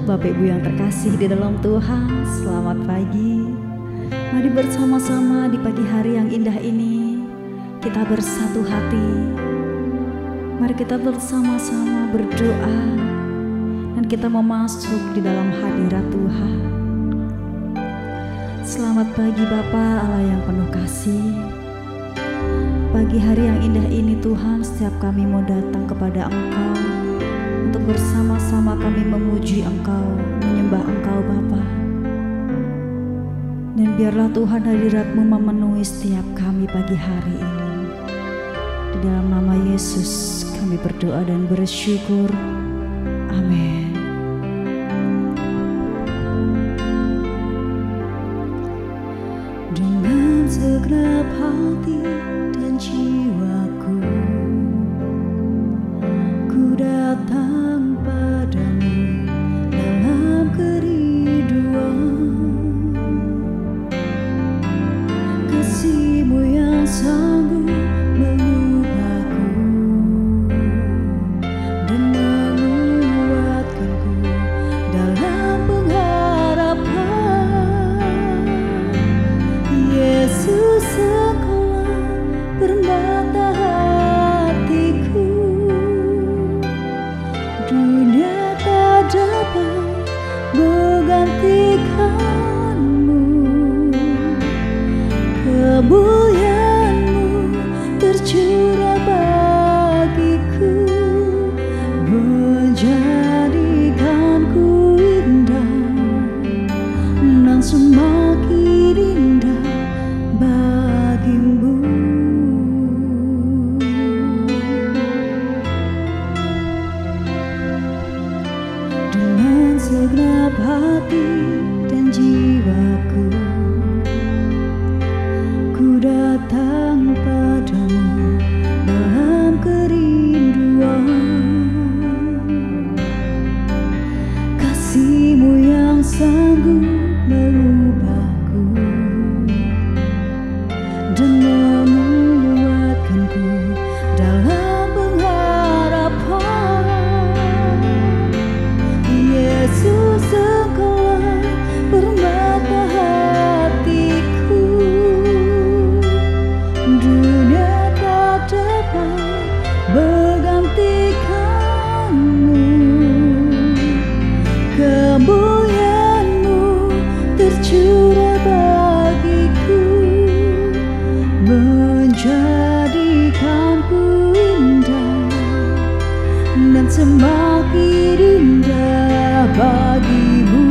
Bapak Ibu yang terkasih di dalam Tuhan, selamat pagi. Mari bersama-sama di pagi hari yang indah ini kita bersatu hati. Mari kita bersama-sama berdoa dan kita memasuk di dalam hadirat Tuhan. Selamat pagi Bapa Allah yang penuh kasih. Pagi hari yang indah ini Tuhan, setiap kami mau datang kepada Engkau untuk bersama-sama kami memuji Engkau, menyembah Engkau Bapa. Dan biarlah Tuhan hadirat-Mu memenuhi setiap kami pagi hari ini. Di dalam nama Yesus kami berdoa dan bersyukur. Amin. Dengan segenap hati dan jiwaku, ku datang padamu dalam kerinduan. Kasih-Mu yang sanggup mengubahku dan menguatkanku dalam pengharapan. Yesus Engkaulah permata hatiku, dunia tak dapat menggantikan-Mu. Kemuliaan-Mu tercurah bagiku, menjadikanku indah dan semakin indah bagi-Mu. Dengan segenap hati dan jiwaku, ku datang padamu dalam kerinduan. Kasih-Mu yang sanggup mengubahku dan menguatkanku dalam pengharapan. Yesus Engkaulah permata hatiku, dunia tak dapat menggantikan-Mu. Kemuliaan-Mu tercurah bagiku, menjadikanku indah dan semakin indah bagi-Mu.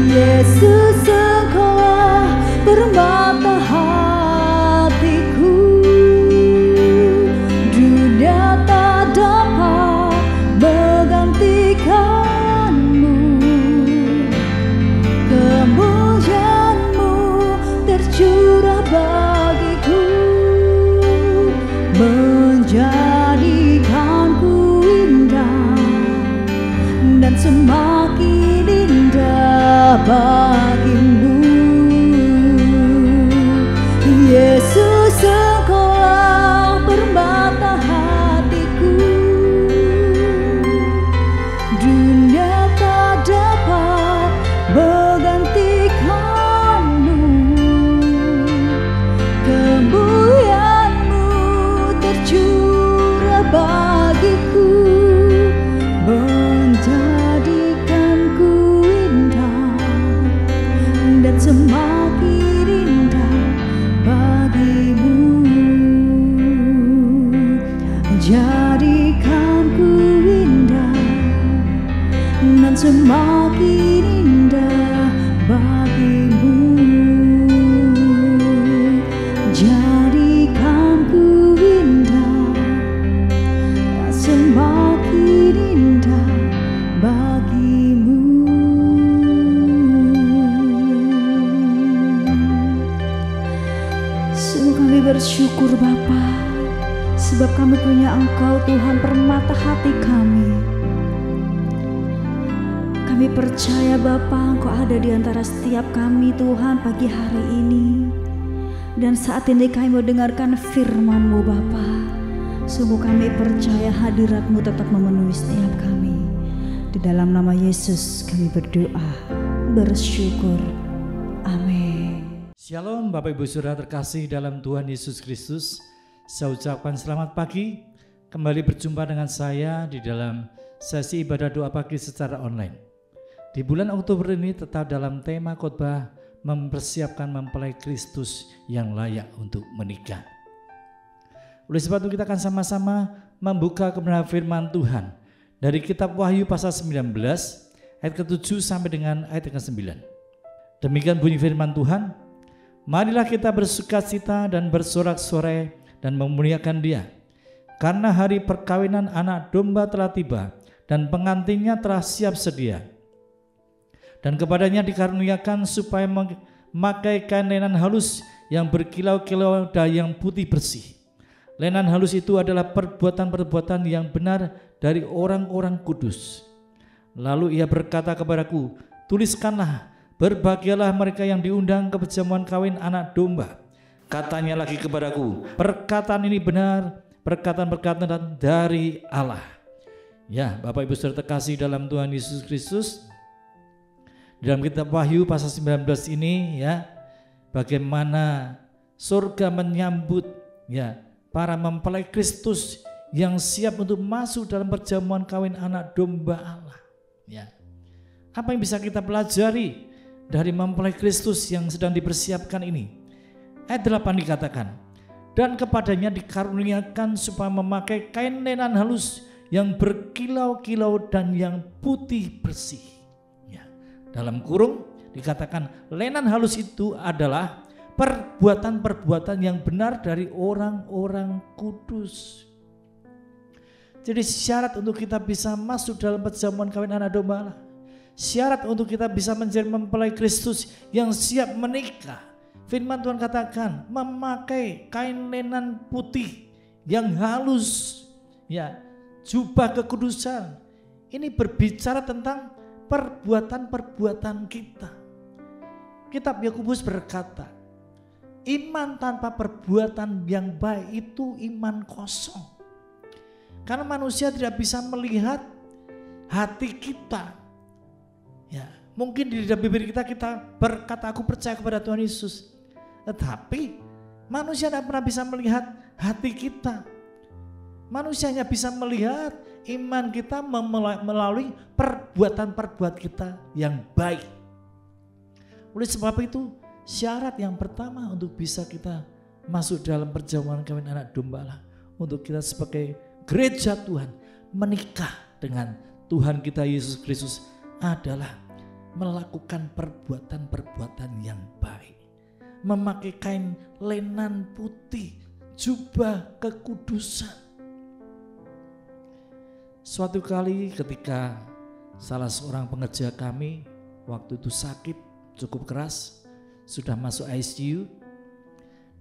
Yesus Engkaulah permata hatiku, dunia tak dapat menggantikan-Mu. Kemuliaan-Mu tercurah bagiku, menjadikanku indah dan semakin indah bagi-Mu. Yesus Engkaulah permata hatiku, dunia tak dapat menggantikan-Mu. Kemuliaan-Mu tercurah bagiku, menjadikanku indah dan semakin indah bagi-Mu. Jadikanku indah dan semakin indah bagi-Mu. Jadikanku indah dan semakin indah bagi-Mu. Sungguh kami bersyukur Bapa, sebab kami punya Engkau Tuhan permata hati kami. Kami percaya Bapa, Engkau ada di antara setiap kami Tuhan pagi hari ini. Dan saat ini kami mau dengarkan firman-Mu Bapa. Sungguh kami percaya hadirat-Mu tetap memenuhi setiap kami. Di dalam nama Yesus kami berdoa, bersyukur. Amin. Shalom Bapak Ibu Saudara terkasih dalam Tuhan Yesus Kristus. Saya ucapkan selamat pagi. Kembali berjumpa dengan saya di dalam sesi ibadah doa pagi secara online. Di bulan Oktober ini tetap dalam tema khotbah mempersiapkan mempelai Kristus yang layak untuk menikah. Oleh sebab itu kita akan sama-sama membuka kebenaran firman Tuhan dari kitab Wahyu pasal 19 ayat ke-7 sampai dengan ayat ke-9. Demikian bunyi firman Tuhan, marilah kita bersukacita dan bersorak-sorai dan memuliakan Dia, karena hari perkawinan anak domba telah tiba dan pengantinnya telah siap sedia. Dan kepadanya dikaruniakan supaya memakai kain lenan halus yang berkilau-kilau dan yang putih bersih. Lenan halus itu adalah perbuatan-perbuatan yang benar dari orang-orang kudus. Lalu ia berkata kepadaku, tuliskanlah, berbahagialah mereka yang diundang ke perjamuan kawin anak domba. Katanya lagi kepadaku, perkataan ini benar, perkataan-perkataan dari Allah. Ya, Bapak Ibu Saudara terkasih dalam Tuhan Yesus Kristus, dalam kitab Wahyu pasal 19 ini ya, bagaimana surga menyambut ya para mempelai Kristus yang siap untuk masuk dalam perjamuan kawin anak domba Allah. Ya. Apa yang bisa kita pelajari dari mempelai Kristus yang sedang dipersiapkan ini? Ayat 8 dikatakan, dan kepadanya dikaruniakan supaya memakai kain lenan halus yang berkilau-kilau dan yang putih bersih. Ya. Dalam kurung dikatakan lenan halus itu adalah perbuatan-perbuatan yang benar dari orang-orang kudus. Jadi syarat untuk kita bisa masuk dalam perjamuan kawin anak domba Allah, syarat untuk kita bisa menjadi mempelai Kristus yang siap menikah, firman Tuhan katakan memakai kain lenan putih yang halus, ya, jubah kekudusan. Ini berbicara tentang perbuatan-perbuatan kita. Kitab Yakobus berkata, iman tanpa perbuatan yang baik itu iman kosong. Karena manusia tidak bisa melihat hati kita. Ya, mungkin di dalam bibir kita berkata aku percaya kepada Tuhan Yesus. Tetapi manusia tidak pernah bisa melihat hati kita. Manusia hanya bisa melihat iman kita melalui perbuatan-perbuatan kita yang baik. Oleh sebab itu, syarat yang pertama untuk bisa kita masuk dalam perjamuan kawin anak domba Allah, untuk kita sebagai gereja Tuhan menikah dengan Tuhan kita Yesus Kristus adalah melakukan perbuatan-perbuatan yang baik. Memakai kain lenan putih, jubah kekudusan. Suatu kali ketika salah seorang pengerja kami waktu itu sakit cukup keras, sudah masuk ICU,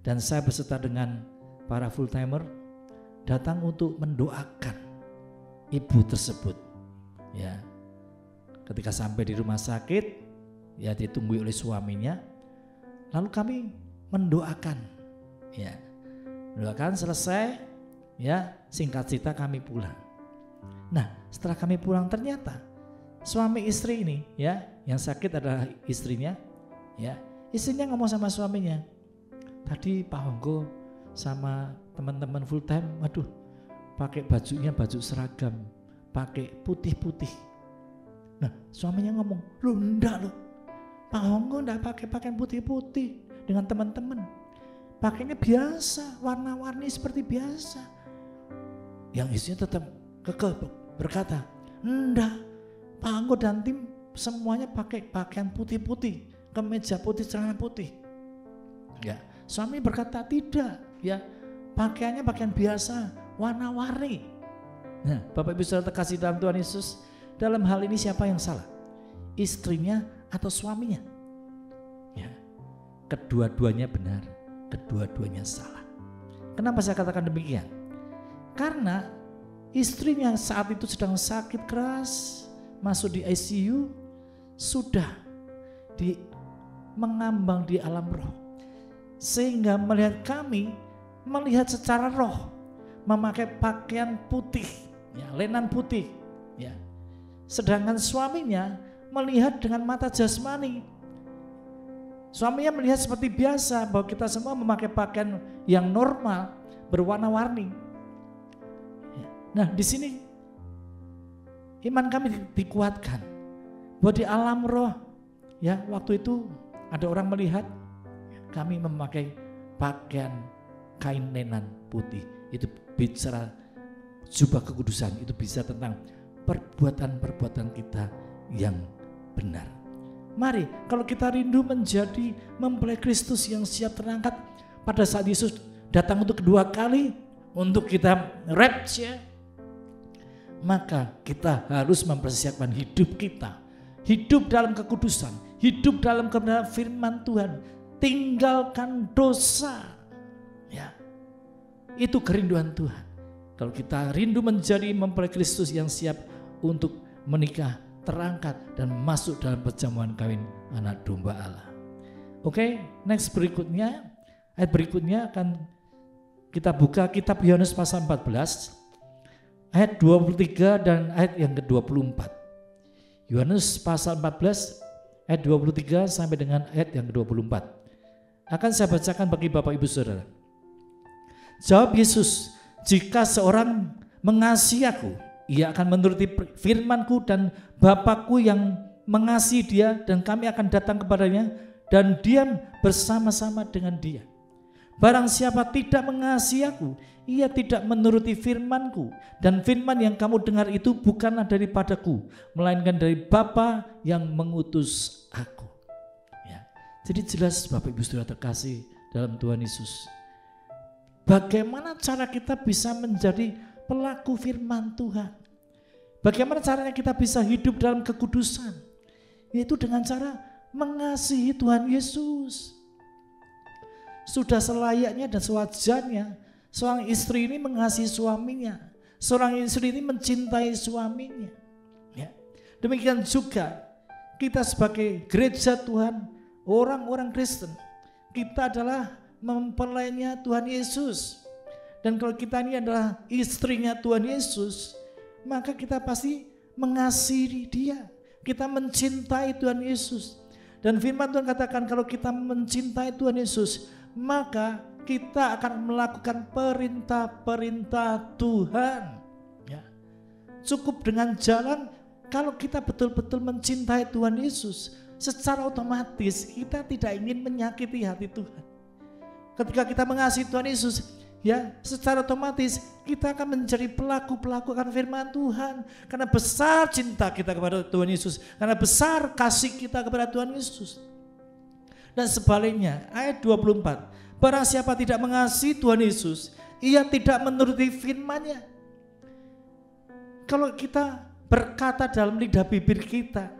dan saya beserta dengan para full timer datang untuk mendoakan ibu tersebut. Ya, ketika sampai di rumah sakit, ya ditunggui oleh suaminya, lalu kami mendoakan. Ya, mendoakan selesai, ya singkat cerita kami pulang. Nah, setelah kami pulang ternyata suami istri ini, ya yang sakit adalah istrinya, ya. Istrinya ngomong sama suaminya, tadi Pak Honggo sama teman-teman full time, waduh pakai bajunya baju seragam, pakai putih-putih. Nah suaminya ngomong, lu enggak loh, Pak Honggo enggak pakai pakaian putih-putih dengan teman-teman, pakainya biasa, warna-warni seperti biasa. Yang istrinya tetap kekeh berkata, enggak, Pak Honggo dan tim semuanya pakai pakaian putih-putih, kemeja putih, celana putih. Ya, suami berkata tidak, ya pakaiannya pakaian biasa, warna-warni. Nah, Bapak Ibu Saudara terkasih dalam Tuhan Yesus, dalam hal ini siapa yang salah? Istrinya atau suaminya? Ya, kedua-duanya benar, kedua-duanya salah. Kenapa saya katakan demikian? Karena istrinya saat itu sedang sakit keras, masuk di ICU, sudah mengambang di alam roh, sehingga melihat kami melihat secara roh memakai pakaian putih, ya, lenan putih, ya, sedangkan suaminya melihat dengan mata jasmani. Suaminya melihat seperti biasa bahwa kita semua memakai pakaian yang normal, berwarna-warni. Nah, di sini iman kami dikuatkan bahwa di alam roh, ya, waktu itu ada orang melihat kami memakai pakaian kain lenan putih. Itu bicara jubah kekudusan, itu bisa tentang perbuatan-perbuatan kita yang benar. Mari, kalau kita rindu menjadi mempelai Kristus yang siap terangkat pada saat Yesus datang untuk kedua kali, untuk kita rapture, maka kita harus mempersiapkan hidup kita, hidup dalam kekudusan, hidup dalam kebenaran firman Tuhan, tinggalkan dosa. Ya, itu kerinduan Tuhan. Kalau kita rindu menjadi mempelai Kristus yang siap untuk menikah, terangkat dan masuk dalam perjamuan kawin anak domba Allah. Oke, next berikutnya, ayat berikutnya akan kita buka kitab Yohanes pasal 14 ayat 23 dan ayat yang ke-24. Yohanes pasal 14 ayat 23 sampai dengan ayat yang ke-24. Akan saya bacakan bagi Bapak Ibu Saudara. Jawab Yesus, jika seorang mengasihi aku, ia akan menuruti firman-Ku, dan Bapa-Ku yang mengasihi dia, dan kami akan datang kepadanya dan diam bersama-sama dengan dia. Barang siapa tidak mengasihi aku, ia tidak menuruti firman-Ku, dan firman yang kamu dengar itu bukanlah daripadaku, melainkan dari Bapa yang mengutus aku. Ya. Jadi jelas Bapak Ibu Saudara terkasih dalam Tuhan Yesus, bagaimana cara kita bisa menjadi pelaku firman Tuhan. Bagaimana caranya kita bisa hidup dalam kekudusan? Yaitu dengan cara mengasihi Tuhan Yesus. Sudah selayaknya dan sewajarnya seorang istri ini mengasihi suaminya, seorang istri ini mencintai suaminya. Ya. Demikian juga kita sebagai gereja Tuhan, orang-orang Kristen, kita adalah mempelainya Tuhan Yesus. Dan kalau kita ini adalah istrinya Tuhan Yesus, maka kita pasti mengasihi dia. Kita mencintai Tuhan Yesus. Dan firman Tuhan katakan kalau kita mencintai Tuhan Yesus, maka kita akan melakukan perintah-perintah Tuhan. Ya. Cukup dengan jalan, kalau kita betul-betul mencintai Tuhan Yesus, secara otomatis kita tidak ingin menyakiti hati Tuhan. Ketika kita mengasihi Tuhan Yesus, ya, secara otomatis kita akan menjadi pelaku-pelaku akan firman Tuhan. Karena besar cinta kita kepada Tuhan Yesus, karena besar kasih kita kepada Tuhan Yesus. Dan sebaliknya, ayat 24, barang siapa tidak mengasihi Tuhan Yesus, ia tidak menuruti firman-Nya. Kalau kita berkata dalam lidah bibir kita,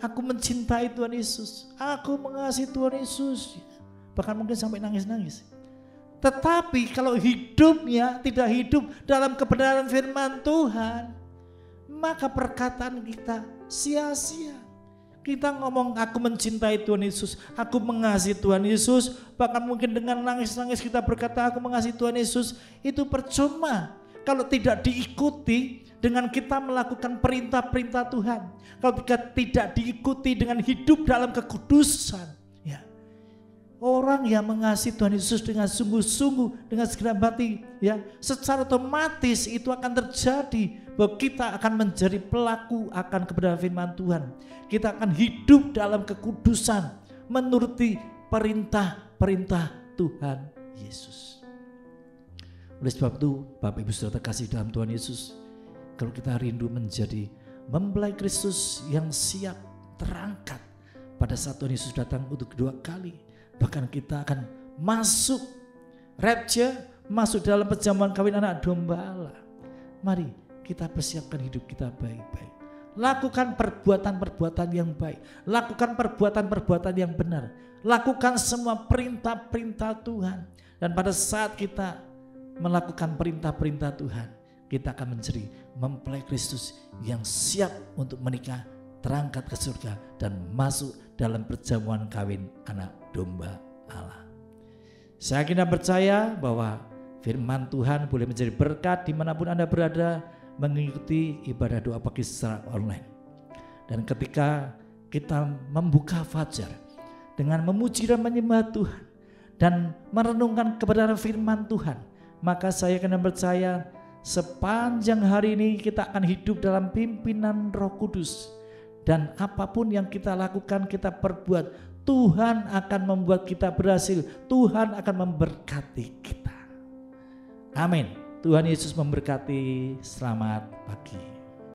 aku mencintai Tuhan Yesus, aku mengasihi Tuhan Yesus, bahkan mungkin sampai nangis-nangis, tetapi kalau hidupnya tidak hidup dalam kebenaran firman Tuhan, maka perkataan kita sia-sia. Kita ngomong aku mencintai Tuhan Yesus, aku mengasihi Tuhan Yesus, bahkan mungkin dengan nangis-nangis kita berkata aku mengasihi Tuhan Yesus, itu percuma kalau tidak diikuti dengan kita melakukan perintah-perintah Tuhan. Kalau tidak diikuti dengan hidup dalam kekudusan. Orang yang mengasihi Tuhan Yesus dengan sungguh-sungguh, dengan segenap hati, ya, secara otomatis itu akan terjadi bahwa kita akan menjadi pelaku akan kebenaran firman Tuhan. Kita akan hidup dalam kekudusan, menuruti perintah-perintah Tuhan Yesus. Oleh sebab itu, Bapak Ibu Saudara terkasih dalam Tuhan Yesus, kalau kita rindu menjadi mempelai Kristus yang siap terangkat pada saat Tuhan Yesus datang untuk kedua kali, bahkan kita akan masuk rapture, masuk dalam perjamuan kawin anak domba Allah. Mari kita persiapkan hidup kita baik-baik. Lakukan perbuatan-perbuatan yang baik. Lakukan perbuatan-perbuatan yang benar. Lakukan semua perintah-perintah Tuhan. Dan pada saat kita melakukan perintah-perintah Tuhan, kita akan menjadi mempelai Kristus yang siap untuk menikah, terangkat ke surga, dan masuk dalam perjamuan kawin anak domba Allah. Saya kira percaya bahwa firman Tuhan boleh menjadi berkat dimanapun Anda berada mengikuti ibadah doa pagi secara online. Dan ketika kita membuka fajar dengan memuji dan menyembah Tuhan dan merenungkan kebenaran firman Tuhan, maka saya akan percaya sepanjang hari ini kita akan hidup dalam pimpinan Roh Kudus. Dan apapun yang kita lakukan, kita perbuat, Tuhan akan membuat kita berhasil. Tuhan akan memberkati kita. Amin. Tuhan Yesus memberkati. Selamat pagi.